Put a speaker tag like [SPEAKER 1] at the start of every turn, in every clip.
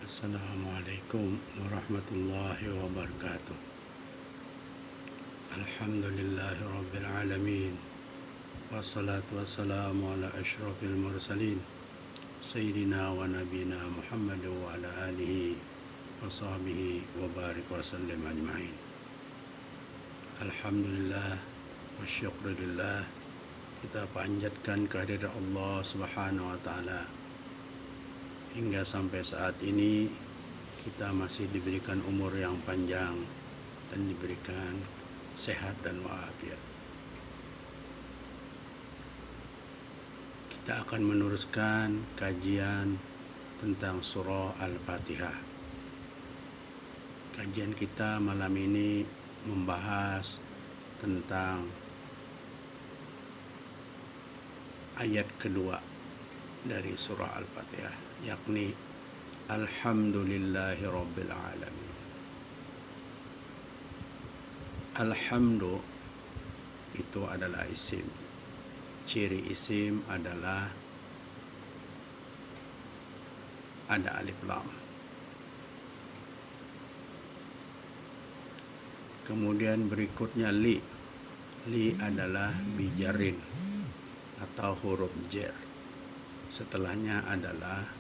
[SPEAKER 1] Assalamualaikum warahmatullahi wabarakatuh. Alhamdulillahi rabbil alamin. Wassalatu wassalamu ala asyrafil mursalin Sayyidina wa nabina Muhammad wa ala alihi wa sahbihi wa barik wa sallim ajma'in. Alhamdulillah wa syukurillah. Kita panjatkan kehadirat Allah subhanahu wa ta'ala. Hingga sampai saat ini kita masih diberikan umur yang panjang dan diberikan sehat dan walafiat. Kita akan meneruskan kajian tentang surah Al-Fatihah. Kajian kita malam ini membahas tentang ayat kedua dari surah Al-Fatihah, yakni Alhamdulillahi Rabbil Alamin. Alhamdu itu adalah isim. Ciri isim adalah ada alif lam. Kemudian berikutnya li. Li adalah bijarin atau huruf jar. Setelahnya adalah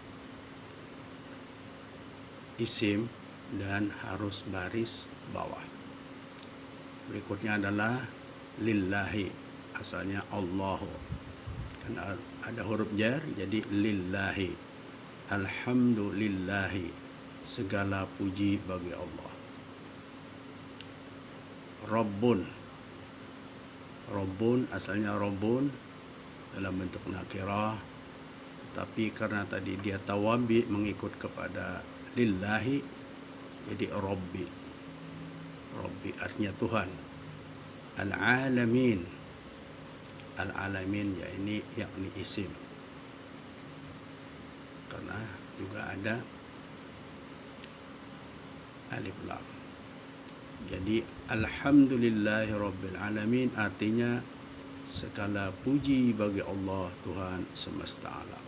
[SPEAKER 1] isim dan harus baris bawah. Berikutnya adalah lillahi, asalnya Allahu. Karena ada huruf jar jadi lillahi. Alhamdulillahi, segala puji bagi Allah. Rabbun. Rabbun asalnya Rabbun dalam bentuk nakirah, tapi karena tadi dia tawabi mengikut kepada lillahi, jadi Rabbi. Rabbi artinya Tuhan. Al-alamin. Al-alamin ya ini yakni isim. Karena juga ada alif lam. Jadi alhamdulillahi rabbil alamin artinya segala puji bagi Allah Tuhan semesta alam.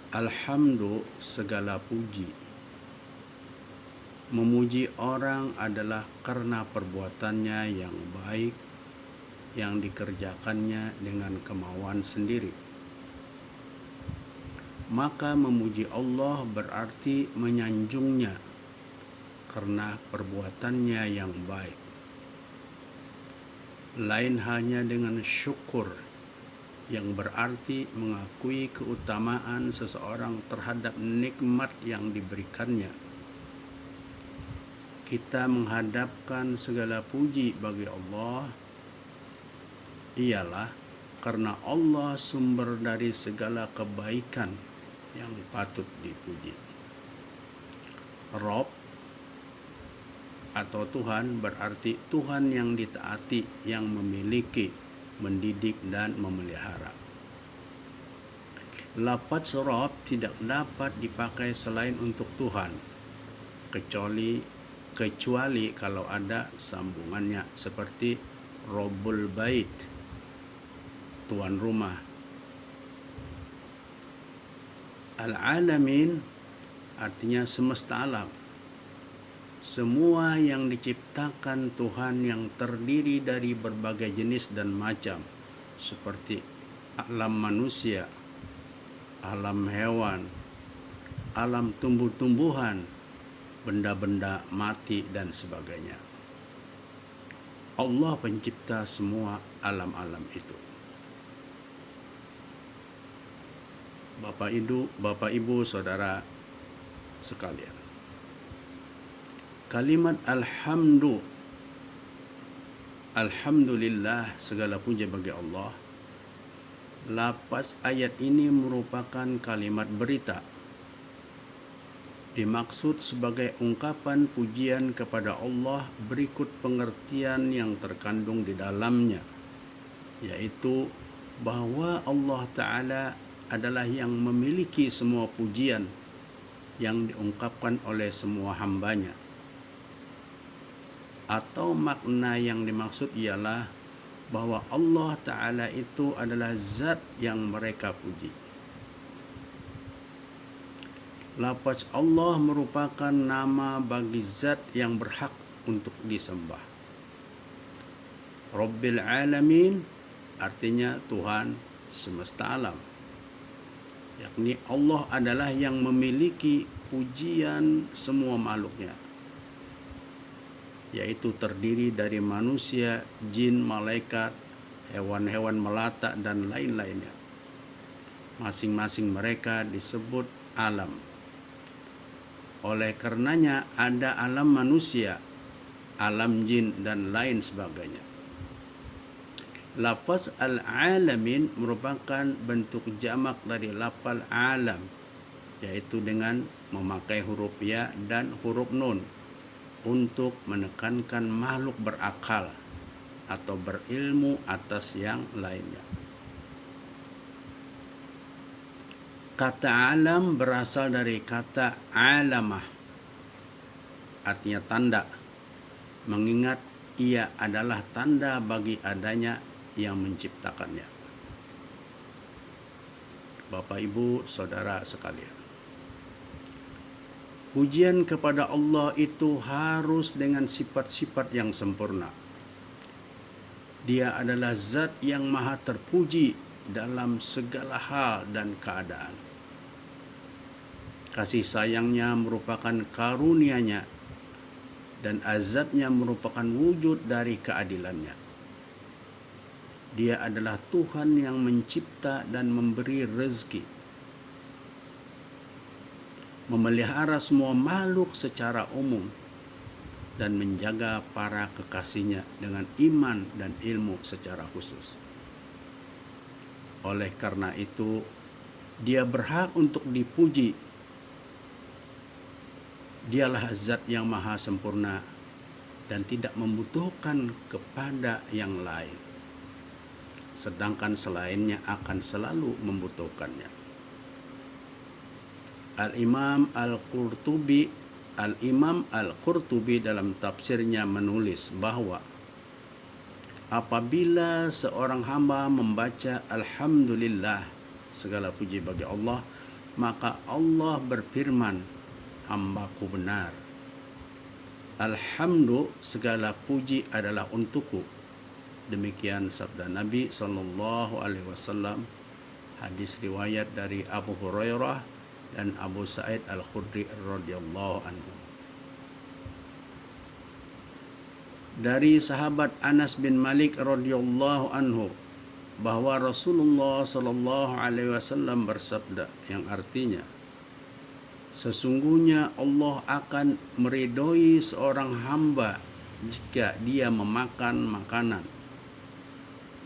[SPEAKER 1] Alhamdu segala puji. Memuji orang adalah karena perbuatannya yang baik yang dikerjakannya dengan kemauan sendiri. Maka memuji Allah berarti menyanjungnya karena perbuatannya yang baik. Lain halnya dengan syukur yang berarti mengakui keutamaan seseorang terhadap nikmat yang diberikannya. Kita menghadapkan segala puji bagi Allah ialah karena Allah sumber dari segala kebaikan yang patut dipuji. Rabb atau Tuhan berarti Tuhan yang ditaati, yang memiliki, mendidik dan memelihara. Lafaz Rabb tidak dapat dipakai selain untuk Tuhan, kecuali kalau ada sambungannya seperti Rabbul Bait, tuan rumah. Al-alamin artinya semesta alam. Semua yang diciptakan Tuhan yang terdiri dari berbagai jenis dan macam, seperti alam manusia, alam hewan, alam tumbuh-tumbuhan, benda-benda mati dan sebagainya. Allah pencipta semua alam-alam itu. Bapak Ibu, saudara sekalian. Kalimat alhamdulillah segala puji bagi Allah. Lafaz ayat ini merupakan kalimat berita. Dimaksud sebagai ungkapan pujian kepada Allah berikut pengertian yang terkandung di dalamnya, yaitu bahwa Allah Ta'ala adalah yang memiliki semua pujian yang diungkapkan oleh semua hambanya. Atau makna yang dimaksud ialah bahwa Allah Ta'ala itu adalah zat yang mereka puji. Lafaz Allah merupakan nama bagi zat yang berhak untuk disembah. Rabbil Alamin artinya Tuhan semesta alam, yakni Allah adalah yang memiliki pujian semua makhluknya, yaitu terdiri dari manusia, jin, malaikat, hewan-hewan melata, dan lain-lainnya. Masing-masing mereka disebut alam. Oleh karenanya ada alam manusia, alam jin, dan lain sebagainya. Lafaz al-alamin merupakan bentuk jamak dari lafal alam, yaitu dengan memakai huruf ya dan huruf nun untuk menekankan makhluk berakal atau berilmu atas yang lainnya. Kata alam berasal dari kata alamah, artinya tanda, mengingat ia adalah tanda bagi adanya yang menciptakannya. Bapak, Ibu, Saudara sekalian, pujian kepada Allah itu harus dengan sifat-sifat yang sempurna. Dia adalah zat yang maha terpuji dalam segala hal dan keadaan. Kasih sayangnya merupakan karunia-Nya dan azabnya merupakan wujud dari keadilannya. Dia adalah Tuhan yang mencipta dan memberi rezeki, memelihara semua makhluk secara umum, dan menjaga para kekasihnya dengan iman dan ilmu secara khusus. Oleh karena itu, Dia berhak untuk dipuji. Dialah zat yang maha sempurna dan tidak membutuhkan kepada yang lain, sedangkan selainnya akan selalu membutuhkannya. Al-Imam Al-Qurtubi dalam tafsirnya menulis bahwa apabila seorang hamba membaca Alhamdulillah, segala puji bagi Allah, maka Allah berfirman, "Hambaku benar. Alhamdu, segala puji adalah untukku." Demikian sabda Nabi SAW. Hadis riwayat dari Abu Hurairah dan Abu Sa'id Al-Khudri radhiyallahu anhu. Dari sahabat Anas bin Malik radhiyallahu anhu bahwa Rasulullah SAW bersabda, yang artinya, sesungguhnya Allah akan meridhoi seorang hamba jika dia memakan makanan,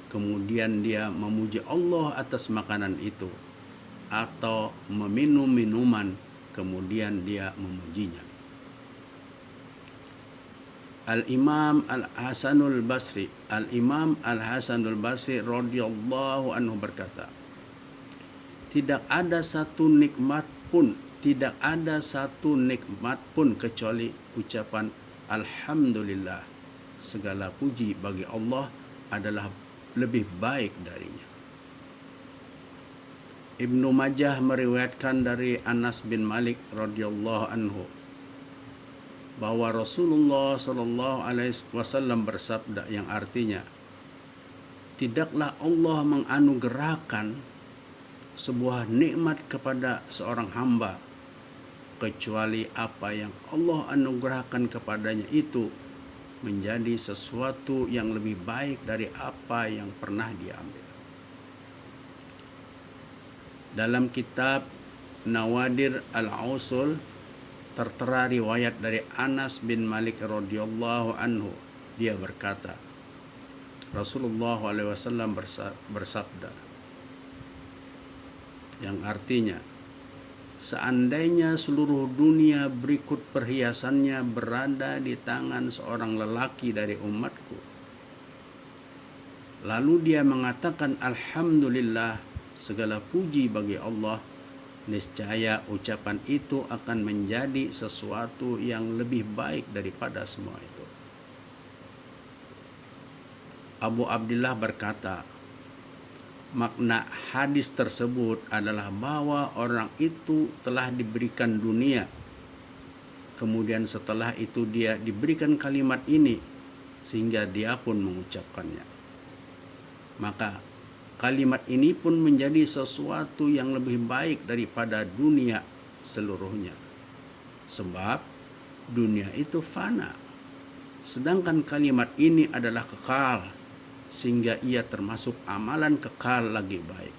[SPEAKER 1] kemudian dia memuji Allah atas makanan itu, atau meminum minuman, kemudian dia memujinya. Al-Imam Al-Hasanul Basri radhiyallahu anhu berkata, tidak ada satu nikmat pun kecuali ucapan Alhamdulillah, segala puji bagi Allah adalah lebih baik darinya. Ibnu Majah meriwayatkan dari Anas bin Malik radhiyallahu anhu bahwa Rasulullah SAW bersabda, yang artinya, tidaklah Allah menganugerahkan sebuah nikmat kepada seorang hamba kecuali apa yang Allah anugerahkan kepadanya itu menjadi sesuatu yang lebih baik dari apa yang pernah dia ambil. Dalam kitab Nawadir Al-Usul tertera riwayat dari Anas bin Malik radhiyallahu anhu. Dia berkata, Rasulullah SAW bersabda, yang artinya, seandainya seluruh dunia berikut perhiasannya berada di tangan seorang lelaki dari umatku, lalu dia mengatakan Alhamdulillah, segala puji bagi Allah, niscaya ucapan itu akan menjadi sesuatu yang lebih baik daripada semua itu. Abu Abdillah berkata, makna hadis tersebut adalah bahwa orang itu telah diberikan dunia, kemudian setelah itu dia diberikan kalimat ini sehingga dia pun mengucapkannya. Maka kalimat ini pun menjadi sesuatu yang lebih baik daripada dunia seluruhnya. Sebab dunia itu fana, sedangkan kalimat ini adalah kekal, sehingga ia termasuk amalan kekal lagi baik.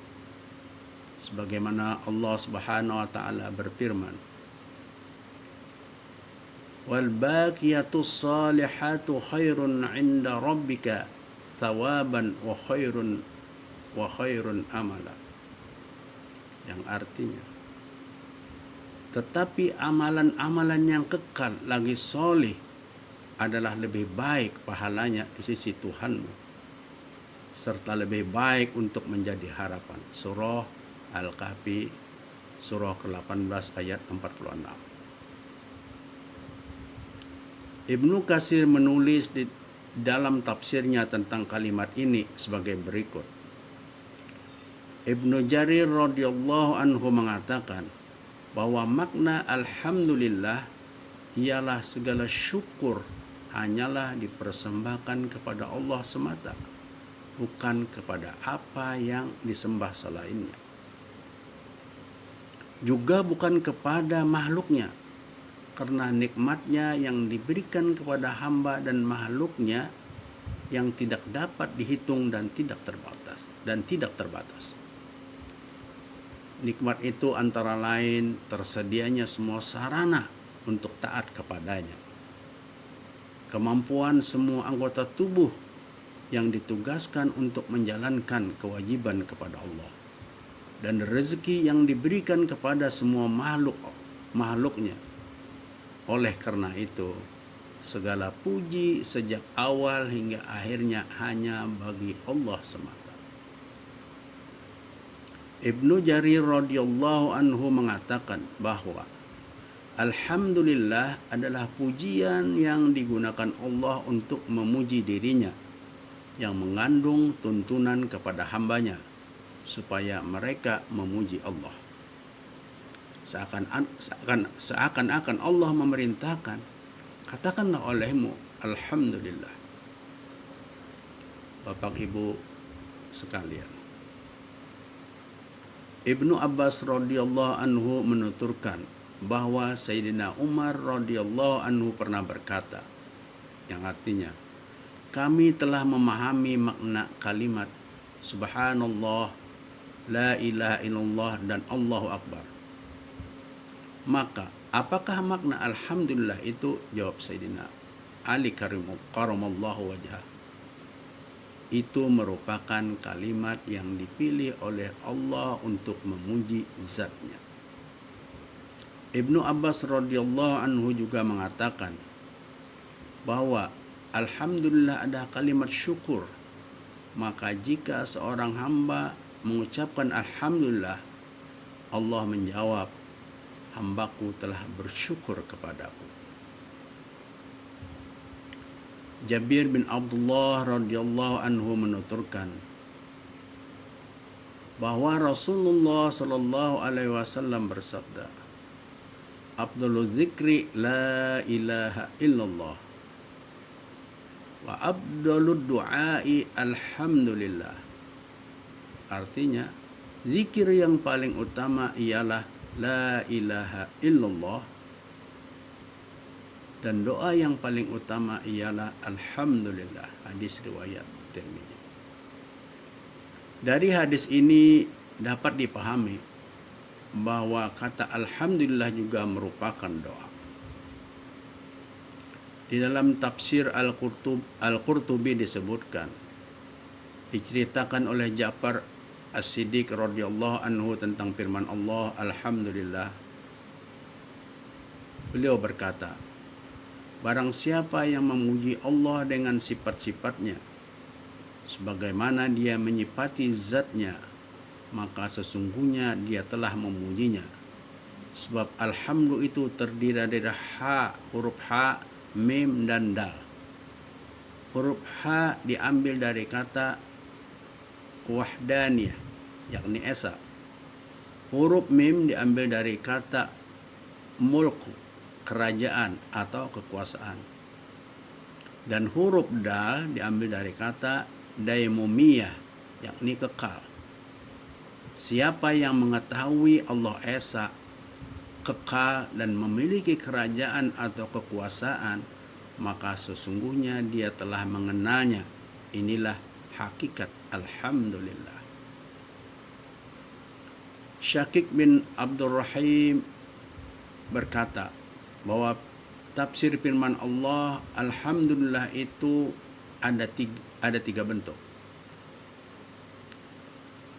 [SPEAKER 1] Sebagaimana Allah Subhanahu wa taala berfirman, "Wal baqiyatus salihatu khairun 'inda rabbika thawaban wa khairun amala." Yang artinya, tetapi amalan-amalan yang kekal lagi soleh adalah lebih baik pahalanya di sisi Tuhanmu, serta lebih baik untuk menjadi harapan. Surah Al-Kahfi, surah ke-18 ayat 46. Ibnu Katsir menulis di dalam tafsirnya tentang kalimat ini sebagai berikut. Ibnu Jarir radhiyallahu anhu mengatakan bahwa makna alhamdulillah ialah segala syukur hanyalah dipersembahkan kepada Allah semata, bukan kepada apa yang disembah selainnya. Juga bukan kepada makhluknya, karena nikmatnya yang diberikan kepada hamba dan makhluknya yang tidak dapat dihitung dan tidak terbatas. Nikmat itu antara lain tersedianya semua sarana untuk taat kepadanya, kemampuan semua anggota tubuh yang ditugaskan untuk menjalankan kewajiban kepada Allah, dan rezeki yang diberikan kepada semua makhluknya. Oleh karena itu, segala puji sejak awal hingga akhirnya hanya bagi Allah semata. Ibnu Jarir radhiyallahu anhu mengatakan bahwa alhamdulillah adalah pujian yang digunakan Allah untuk memuji dirinya, yang mengandung tuntunan kepada hambanya supaya mereka memuji Allah. Seakan-akan Allah memerintahkan, katakanlah olehmu alhamdulillah. Bapak Ibu sekalian, Ibnu Abbas radhiyallahu anhu menuturkan bahwa Sayyidina Umar radhiyallahu anhu pernah berkata, yang artinya, kami telah memahami makna kalimat subhanallah, la ilaha illallah, dan Allahu akbar. Maka apakah makna alhamdulillah itu? Jawab Sayyidina Ali karamallahu wajhah, itu merupakan kalimat yang dipilih oleh Allah untuk memuji zatnya. Ibnu Abbas radhiyallahu anhu juga mengatakan bahwa alhamdulillah adalah kalimat syukur. Maka jika seorang hamba mengucapkan alhamdulillah, Allah menjawab, hambaku telah bersyukur kepadaku. Jabir bin Abdullah radhiyallahu anhu menuturkan bahwa Rasulullah sallallahu alaihi wasallam bersabda, "Afdhalul dzikri la ilaha illallah wa afdhalud du'ai alhamdulillah." Artinya, zikir yang paling utama ialah la ilaha illallah, dan doa yang paling utama ialah alhamdulillah. Hadis riwayat Tirmidzi. Dari hadis ini dapat dipahami bahwa kata alhamdulillah juga merupakan doa. Di dalam tafsir Al-Qurtubi disebutkan, diceritakan oleh Ja'far As-Siddiq radhiyallahu anhu tentang firman Allah alhamdulillah. Beliau berkata, barang siapa yang memuji Allah dengan sifat-sifatnya sebagaimana dia menyifati zatnya, maka sesungguhnya dia telah memujinya. Sebab alhamdulillah itu terdiri dari huruf ha, mim, dan dal. Huruf ha diambil dari kata wahdaniyah, yakni esa. Huruf mim diambil dari kata mulku, kerajaan atau kekuasaan. Dan huruf dal diambil dari kata daimumiyah, yakni kekal. Siapa yang mengetahui Allah Esa kekal dan memiliki kerajaan atau kekuasaan, maka sesungguhnya dia telah mengenalnya. Inilah hakikat alhamdulillah. Syakik bin Abdurrahim berkata bahwa tafsir firman Allah alhamdulillah itu ada tiga bentuk.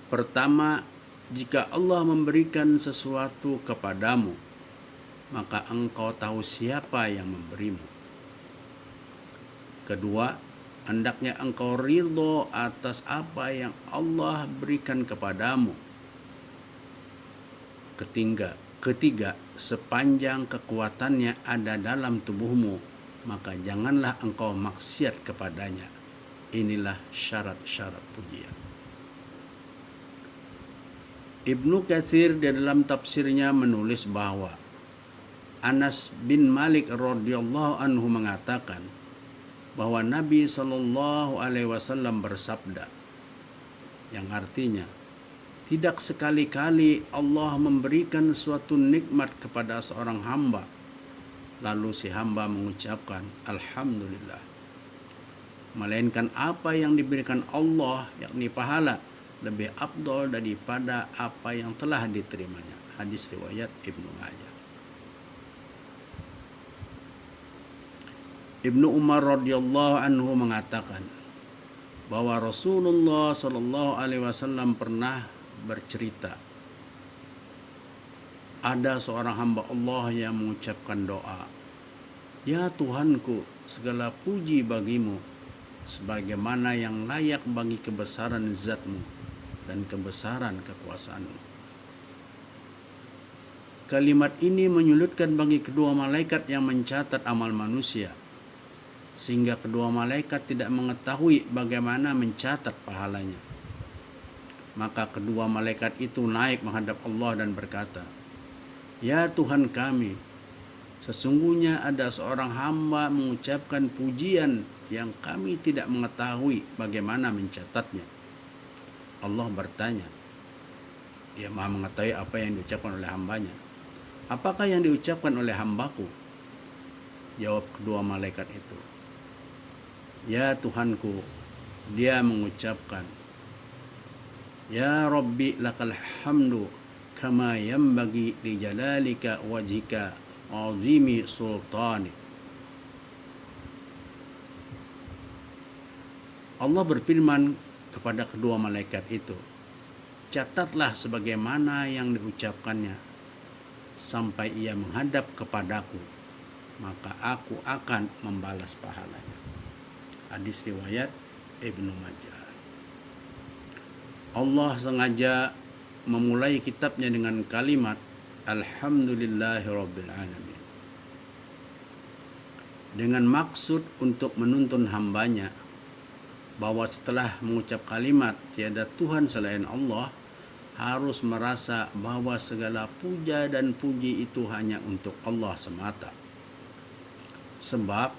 [SPEAKER 1] Pertama, jika Allah memberikan sesuatu kepadamu, maka engkau tahu siapa yang memberimu. Kedua, hendaknya engkau ridho atas apa yang Allah berikan kepadamu. Ketiga, sepanjang kekuatannya ada dalam tubuhmu, maka janganlah engkau maksiat kepadanya. Inilah syarat-syarat pujian. Ibnu Katsir di dalam tafsirnya menulis bahwa Anas bin Malik radhiyallahu anhu mengatakan bahwa Nabi sallallahu alaihi wasallam bersabda, yang artinya tidak sekali-kali Allah memberikan suatu nikmat kepada seorang hamba lalu si hamba mengucapkan alhamdulillah, melainkan apa yang diberikan Allah yakni pahala lebih afdal daripada apa yang telah diterimanya. Hadis riwayat Ibnu Majah. Ibnu Umar radhiyallahu anhu mengatakan bahwa Rasulullah sallallahu alaihi wasallam pernah bercerita, ada seorang hamba Allah yang mengucapkan doa, "Ya Tuhanku, segala puji bagimu sebagaimana yang layak bagi kebesaran zat-Mu dan kebesaran kekuasaan-Mu." Kalimat ini menyulitkan bagi kedua malaikat yang mencatat amal manusia, sehingga kedua malaikat tidak mengetahui bagaimana mencatat pahalanya. Maka kedua malaikat itu naik menghadap Allah dan berkata, "Ya Tuhan kami, sesungguhnya ada seorang hamba mengucapkan pujian yang kami tidak mengetahui bagaimana mencatatnya." Allah bertanya, Dia Maha mengetahui apa yang diucapkan oleh hambanya. "Apakah yang diucapkan oleh hambaku?" Jawab kedua malaikat itu, "Ya Tuhanku, dia mengucapkan, Ya Rabbi lakal hamdu kama yanbaghi li jalalika wajhika azimi sultanik." Allah berfirman kepada kedua malaikat itu, "Catatlah sebagaimana yang diucapkannya sampai ia menghadap kepadaku, maka aku akan membalas pahalanya." Hadis riwayat Ibnu Majah. Allah sengaja memulai kitabnya dengan kalimat Alhamdulillahirabbil alamin, dengan maksud untuk menuntun hambanya bahwa setelah mengucap kalimat tiada Tuhan selain Allah, harus merasa bahwa segala puja dan puji itu hanya untuk Allah semata. Sebab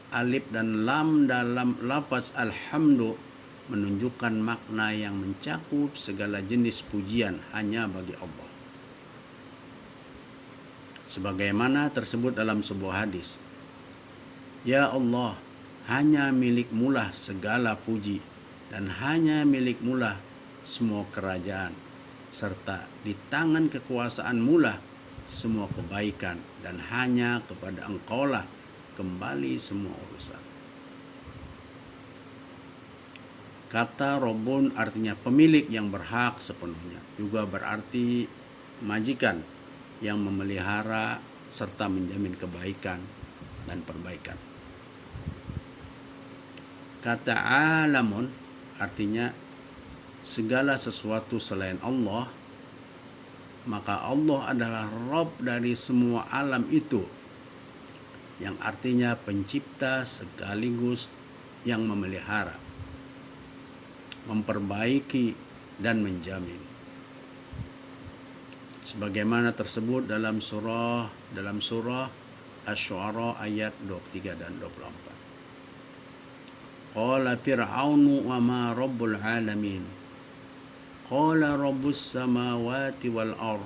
[SPEAKER 1] alif dan lam dalam lafaz alhamdu menunjukkan makna yang mencakup segala jenis pujian hanya bagi Allah. Sebagaimana tersebut dalam sebuah hadis, "Ya Allah, hanya milik-Mulah segala puji dan hanya milik-Mulah semua kerajaan, serta di tangan kekuasaan-Mulah semua kebaikan, dan hanya kepada Engkaulah kembali semua urusan." Kata Robun artinya pemilik yang berhak sepenuhnya, juga berarti majikan yang memelihara serta menjamin kebaikan dan perbaikan. Kata alamun artinya segala sesuatu selain Allah, maka Allah adalah Rabb dari semua alam itu, yang artinya pencipta sekaligus yang memelihara. memperbaiki, dan menjamin. Sebagaimana tersebut dalam surah Asy-Syu'ara ayat 23 dan 24. Qala Fir'aunu wa ma rabbul alamin. Qala rabbus samawati wal ardh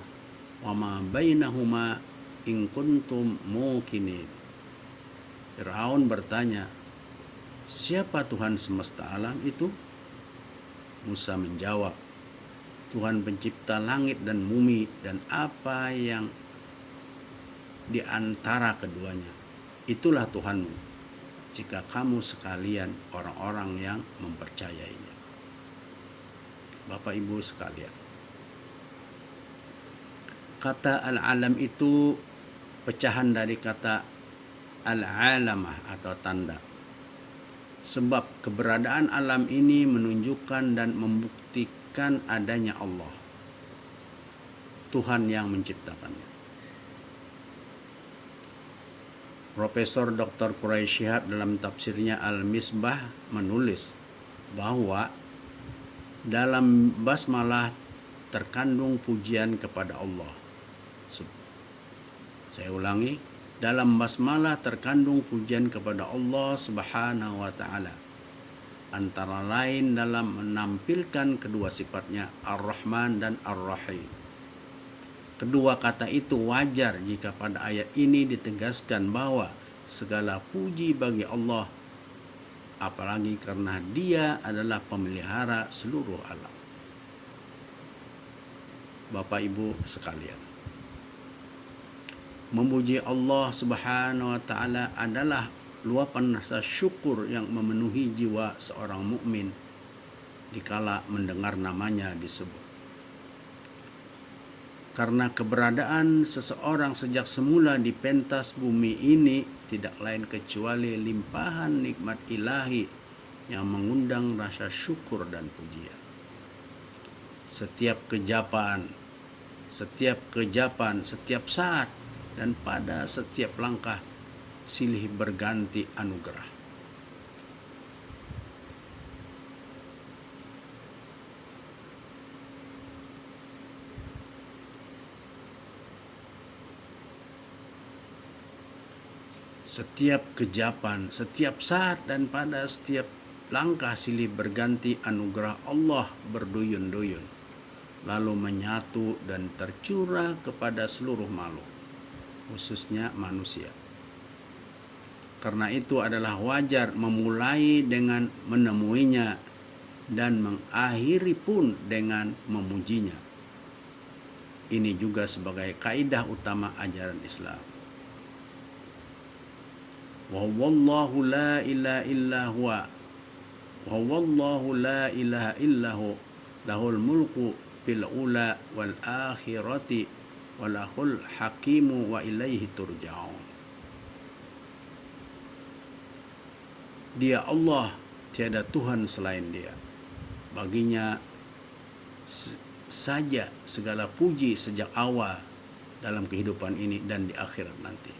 [SPEAKER 1] wa ma bainahuma in kuntum muqinin. Fir'aun bertanya, siapa Tuhan semesta alam itu? Musa menjawab, Tuhan pencipta langit dan bumi dan apa yang di antara keduanya. Itulah Tuhanmu, jika kamu sekalian orang-orang yang mempercayainya. Bapak Ibu sekalian, kata al-alam itu pecahan dari kata al-alamah atau tanda. Sebab keberadaan alam ini menunjukkan dan membuktikan adanya Allah, Tuhan yang menciptakannya. Profesor Dr. Quraisy Shihab dalam tafsirnya Al-Misbah menulis bahwa dalam basmalah terkandung pujian kepada Allah. Saya ulangi, dalam basmalah terkandung pujian kepada Allah Subhanahu wa taala. Antara lain dalam menampilkan kedua sifatnya Ar-Rahman dan Ar-Rahim. Kedua kata itu wajar jika pada ayat ini ditegaskan bahwa segala puji bagi Allah, apalagi karena Dia adalah pemelihara seluruh alam. Bapak Ibu sekalian, memuji Allah Subhanahu wa taala adalah luapan rasa syukur yang memenuhi jiwa seorang mukmin dikala mendengar namanya disebut. Karena keberadaan seseorang sejak semula di pentas bumi ini tidak lain kecuali limpahan nikmat ilahi yang mengundang rasa syukur dan pujian. Setiap kejapan, setiap saat, dan pada setiap langkah silih berganti anugerah. Setiap kejapan, setiap saat, dan pada setiap langkah silih berganti anugerah Allah berduyun-duyun, lalu menyatu dan tercurah kepada seluruh makhluk, khususnya manusia. Karena itu adalah wajar memulai dengan menemuinya dan mengakhiri pun dengan memujinya. Ini juga sebagai kaidah utama ajaran Islam. Wa huwallahu la ilaha illa huwa wa huwallahu la ilaha illa hu lahul mulku fil ula wal akhirati wa lahul hakimu wa ilaihi turja'un. Dia Allah, tiada Tuhan selain Dia. Baginya saja segala puji sejak awal dalam kehidupan ini dan di akhirat nanti.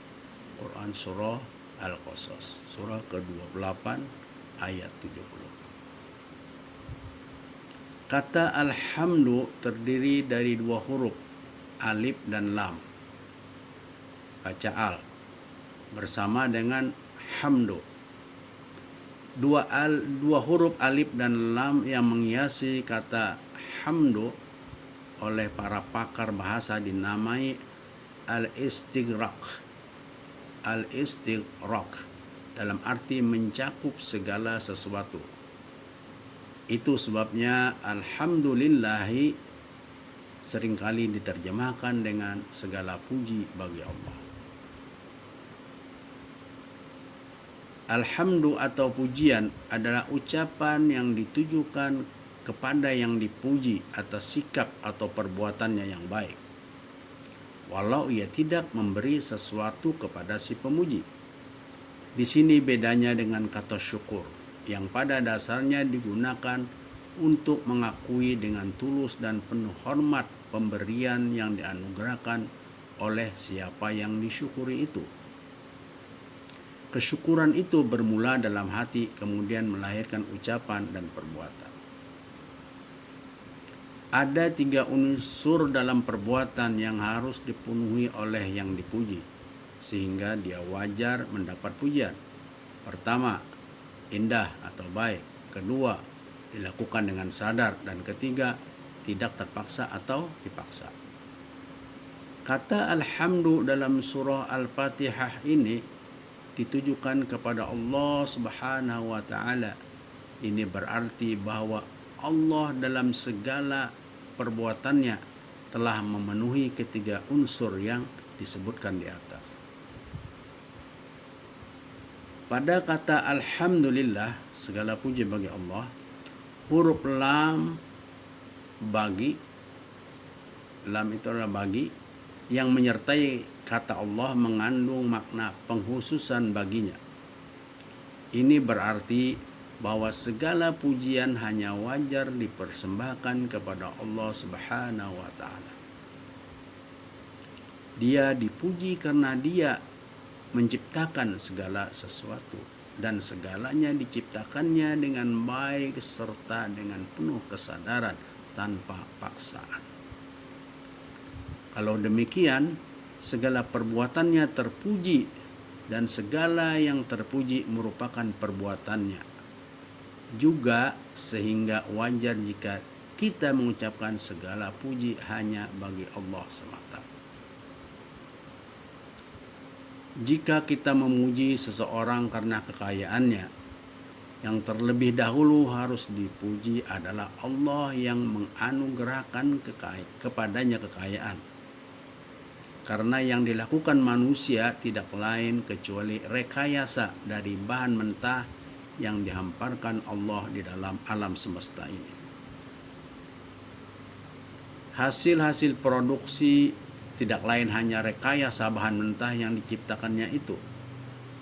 [SPEAKER 1] Quran Surah Al-Qasas, surah ke-28 ayat 70. Kata alhamdu terdiri dari dua huruf, alif dan lam. Baca al bersama dengan hamdu. Dua huruf alif dan lam yang menghiasi kata hamdu oleh para pakar bahasa dinamai al-istighraq dalam arti mencakup segala sesuatu. Itu sebabnya alhamdulillahi seringkali diterjemahkan dengan segala puji bagi Allah. Alhamdu atau pujian adalah ucapan yang ditujukan kepada yang dipuji atas sikap atau perbuatannya yang baik, walau ia tidak memberi sesuatu kepada si pemuji. Di sini bedanya dengan kata syukur yang pada dasarnya digunakan untuk mengakui dengan tulus dan penuh hormat pemberian yang dianugerahkan oleh siapa yang disyukuri itu. Kesyukuran itu bermula dalam hati, kemudian melahirkan ucapan dan perbuatan. Ada 3 unsur dalam perbuatan yang harus dipenuhi oleh yang dipuji, sehingga dia wajar mendapat pujian. Pertama, indah atau baik. Kedua, dilakukan dengan sadar. Dan ketiga, tidak terpaksa atau dipaksa. Kata alhamdu dalam surah Al-Fatihah ini ditujukan kepada Allah Subhanahu wa taala. Ini berarti bahwa Allah dalam segala perbuatannya telah memenuhi ketiga unsur yang disebutkan di atas. Pada kata alhamdulillah, segala puji bagi Allah, huruf lam itu adalah bagi, yang menyertai kata Allah mengandung makna penghususan baginya. Ini berarti bahwa segala pujian hanya wajar dipersembahkan kepada Allah Subhanahu wa taala. Dia dipuji karena dia menciptakan segala sesuatu, dan segalanya diciptakannya dengan baik serta dengan penuh kesadaran tanpa paksaan. Kalau demikian, segala perbuatannya terpuji, dan segala yang terpuji merupakan perbuatannya juga, sehingga wajar jika kita mengucapkan segala puji hanya bagi Allah semata. Jika kita memuji seseorang karena kekayaannya, yang terlebih dahulu harus dipuji adalah Allah yang menganugerahkan kepadanya kekayaan. Karena yang dilakukan manusia tidak lain kecuali rekayasa dari bahan mentah yang dihamparkan Allah di dalam alam semesta ini. Hasil-hasil produksi tidak lain hanya rekayasa bahan mentah yang diciptakannya itu.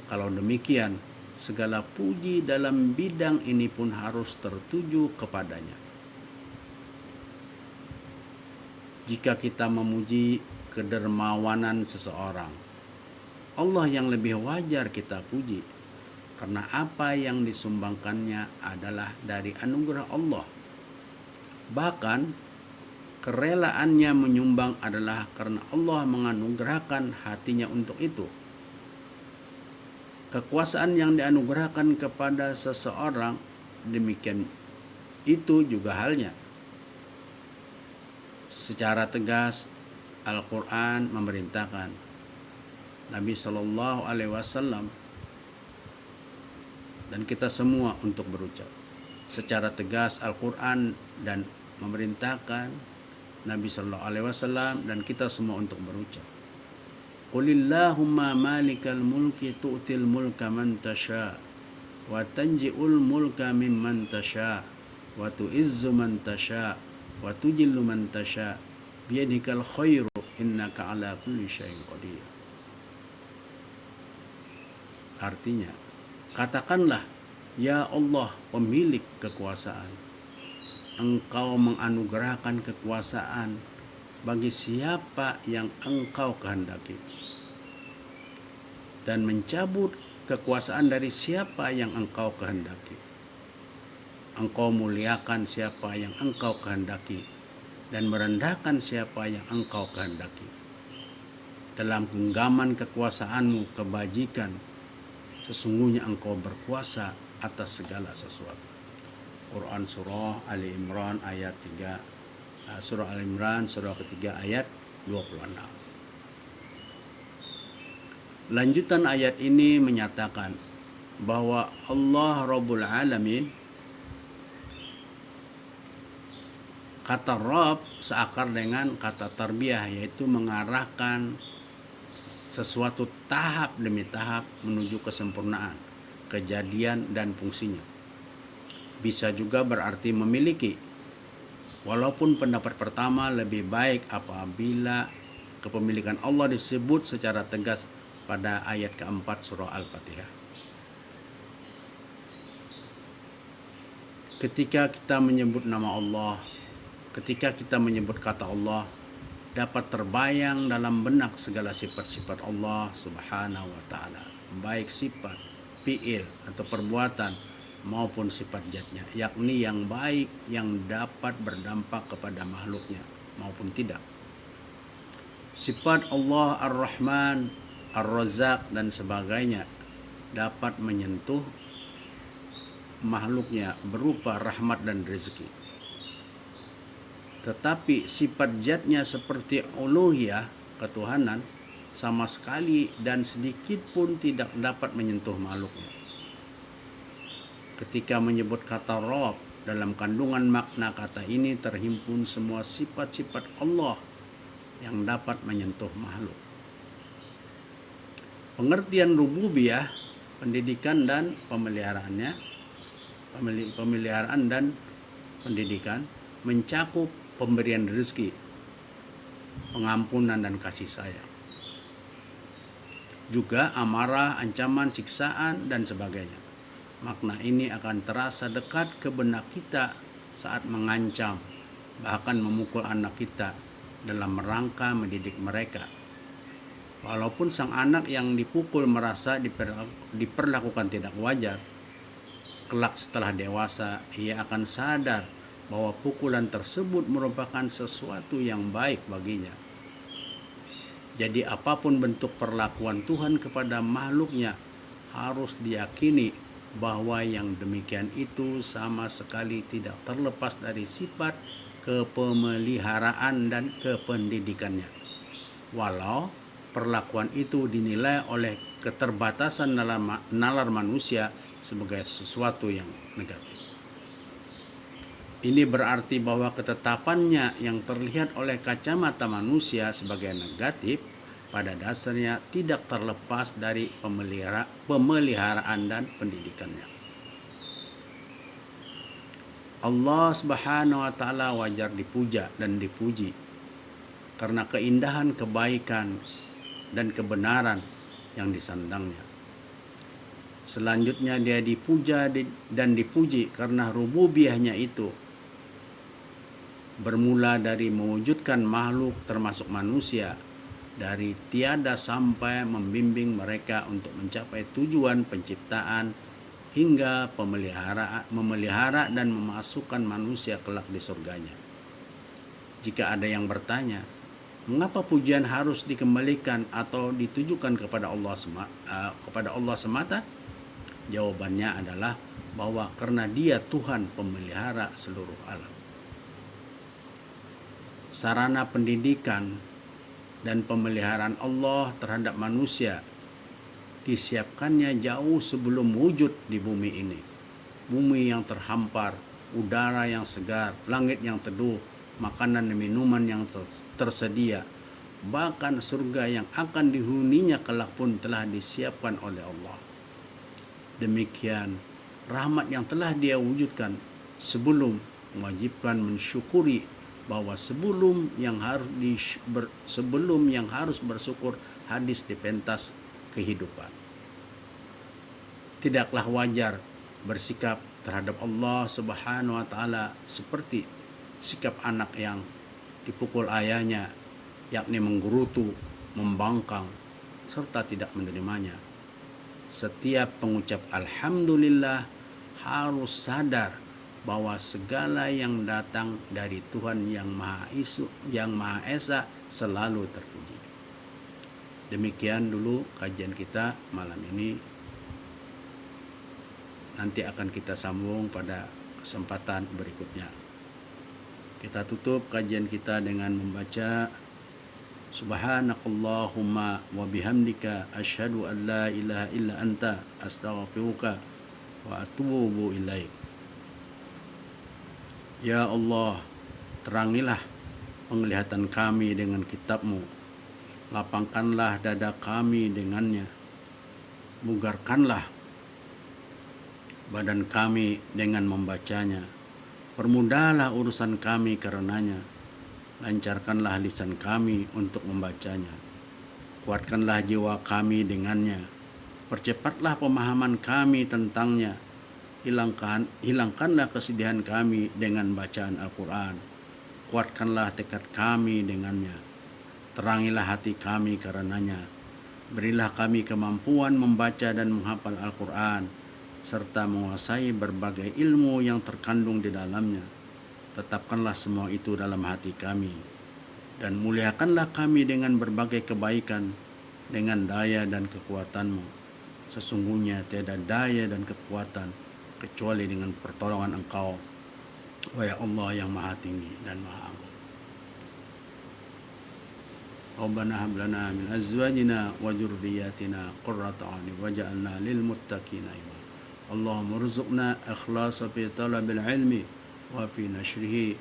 [SPEAKER 1] Kalau demikian, segala puji dalam bidang ini pun harus tertuju kepadanya. Jika kita memuji kedermawanan seseorang, Allah yang lebih wajar kita puji, karena apa yang disumbangkannya adalah dari anugerah Allah. Bahkan kerelaannya menyumbang adalah karena Allah menganugerahkan hatinya untuk itu. Kekuasaan yang dianugerahkan kepada seseorang, demikian itu juga halnya. Secara tegas Al-Quran memerintahkan Nabi Shallallahu Alaihi Wasallam dan kita semua untuk berucap. Secara tegas Al-Quran dan memerintahkan Nabi Sallallahu Alaihi Wasallam dan kita semua untuk berucap. Qulillahumma malikal mulki tu'til mulka man tasha wa tanji'ul mulka mimman tasha wa tu'izzu man tasha wa tujillu man tasha biyadikal khairu innaka ala kulli syai'in qadir. Artinya, katakanlah, ya Allah pemilik kekuasaan, Engkau menganugerahkan kekuasaan bagi siapa yang Engkau kehendaki, dan mencabut kekuasaan dari siapa yang Engkau kehendaki. Engkau muliakan siapa yang Engkau kehendaki, dan merendahkan siapa yang Engkau kehendaki. Dalam genggaman kekuasaanmu kebajikan, sesungguhnya Engkau berkuasa atas segala sesuatu. Quran Surah Ali Imran ayat 3, Surah Al Imran surah ketiga ayat 26. Lanjutan ayat ini menyatakan bahwa Allah Rabbul Alamin, kata Rabb seakar dengan kata tarbiyah, yaitu mengarahkan sesuatu tahap demi tahap menuju kesempurnaan, kejadian dan fungsinya. Bisa juga berarti memiliki, walaupun pendapat pertama lebih baik apabila kepemilikan Allah disebut secara tegas pada ayat keempat surah Al-Fatihah. Ketika kita menyebut nama Allah, ketika kita menyebut kata Allah, dapat terbayang dalam benak segala sifat-sifat Allah Subhanahu wa ta'ala, baik sifat, fi'il atau perbuatan, maupun sifat zatnya, yakni yang baik yang dapat berdampak kepada makhluknya maupun tidak. Sifat Allah Ar-Rahman, Ar-Razzaq dan sebagainya dapat menyentuh makhluknya berupa rahmat dan rezeki. Tetapi sifat zatnya seperti uluhiyah, ketuhanan, sama sekali dan sedikit pun tidak dapat menyentuh makhluknya. Ketika menyebut kata Rabb, dalam kandungan makna kata ini terhimpun semua sifat-sifat Allah yang dapat menyentuh makhluk. Pengertian rububiyah, pendidikan dan pemeliharaannya, pemeliharaan dan pendidikan mencakup pemberian rezeki, pengampunan dan kasih sayang, juga amarah, ancaman, siksaan dan sebagainya. Makna ini akan terasa dekat ke benak kita saat mengancam, bahkan memukul anak kita dalam rangka mendidik mereka. Walaupun sang anak yang dipukul merasa diperlakukan tidak wajar, kelak setelah dewasa ia akan sadar bahwa pukulan tersebut merupakan sesuatu yang baik baginya. Jadi apapun bentuk perlakuan Tuhan kepada makhluknya harus diyakini bahwa yang demikian itu sama sekali tidak terlepas dari sifat kepemeliharaan dan kependidikannya. Walau perlakuan itu dinilai oleh keterbatasan nalar manusia sebagai sesuatu yang negatif. Ini berarti bahwa ketetapannya yang terlihat oleh kacamata manusia sebagai negatif pada dasarnya tidak terlepas dari pemeliharaan dan pendidikannya. Allah Subhanahu wa taala wajar dipuja dan dipuji karena keindahan kebaikan dan kebenaran yang disandangnya. Selanjutnya dia dipuja dan dipuji karena rububiyahnya itu bermula dari mewujudkan makhluk termasuk manusia dari tiada sampai membimbing mereka untuk mencapai tujuan penciptaan hingga memelihara dan memasukkan manusia kelak di surganya. Jika ada yang bertanya, mengapa pujian harus dikembalikan atau ditujukan kepada Allah semata? Jawabannya adalah bahwa karena Dia Tuhan pemelihara seluruh alam. Sarana pendidikan dan pemeliharaan Allah terhadap manusia disiapkannya jauh sebelum wujud di bumi ini. Bumi yang terhampar, udara yang segar, langit yang teduh, makanan dan minuman yang tersedia, bahkan surga yang akan dihuninya kelak pun telah disiapkan oleh Allah. Demikian rahmat yang telah Dia wujudkan sebelum mewajibkan mensyukuri bahwa sebelum yang harus bersyukur hadis di pentas kehidupan. Tidaklah wajar bersikap terhadap Allah Subhanahu wa taala seperti sikap anak yang dipukul ayahnya, yakni menggerutu, membangkang, serta tidak menerimanya. Setiap pengucap alhamdulillah harus sadar bahwa segala yang datang dari Tuhan yang Maha Esa selalu terpuji. Demikian dulu kajian kita malam ini. Nanti akan kita sambung pada kesempatan berikutnya. Kita tutup kajian kita dengan membaca Subhanakallahumma wa bihamdika asyhadu an la ilaha illa anta astaghfiruka wa atubu ilaik. Ya Allah, terangilah penglihatan kami dengan kitab-Mu. Lapangkanlah dada kami dengannya. Bugarkanlah badan kami dengan membacanya. Permudahlah urusan kami karenanya. Lancarkanlah lisan kami untuk membacanya. Kuatkanlah jiwa kami dengannya. Percepatlah pemahaman kami tentangnya. Hilangkanlah kesedihan kami dengan bacaan Al-Quran. Kuatkanlah tekad kami dengannya. Terangilah hati kami karenanya. Berilah kami kemampuan membaca dan menghafal Al-Quran. serta menguasai berbagai ilmu yang terkandung di dalamnya. Tetapkanlah semua itu dalam hati kami, dan muliakanlah kami dengan berbagai kebaikan dengan daya dan kekuatan-Mu. Sesungguhnya tiada daya dan kekuatan kecuali dengan pertolongan Engkau, wahai Allah yang maha tinggi dan maha agung. Rabbana hab lana min azwajina wa dzurriyyatina qurrata a'yun waj'alna lil muttaqina imama. Allahumma rzuqna ikhlasa fi talabil ilmi wa fi nashrihi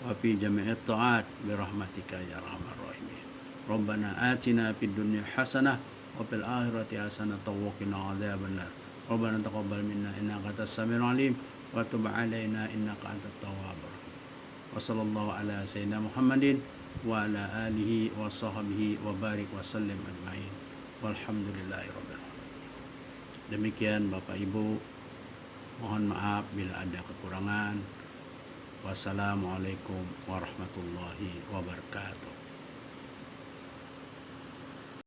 [SPEAKER 1] wa fi jami'it ta'at bi rahmatika ya arhamar rahimin. Rabbana atina fid dunya hasanah wa fil akhirati hasanah wa qina adzabannar. Rabbana taqabbal minna innaka antas samiul alim wa tub alaina innaka antat tawwabur rahim. Wa sallallahu ala sayyidina Muhammadin wa ala alihi wa sahbihi wa barik wa sallim ajma'in. Walhamdulillahi rabbil alamin. Demikian Bapak Ibu, mohon maaf bila ada kekurangan. Wassalamualaikum warahmatullahi wabarakatuh.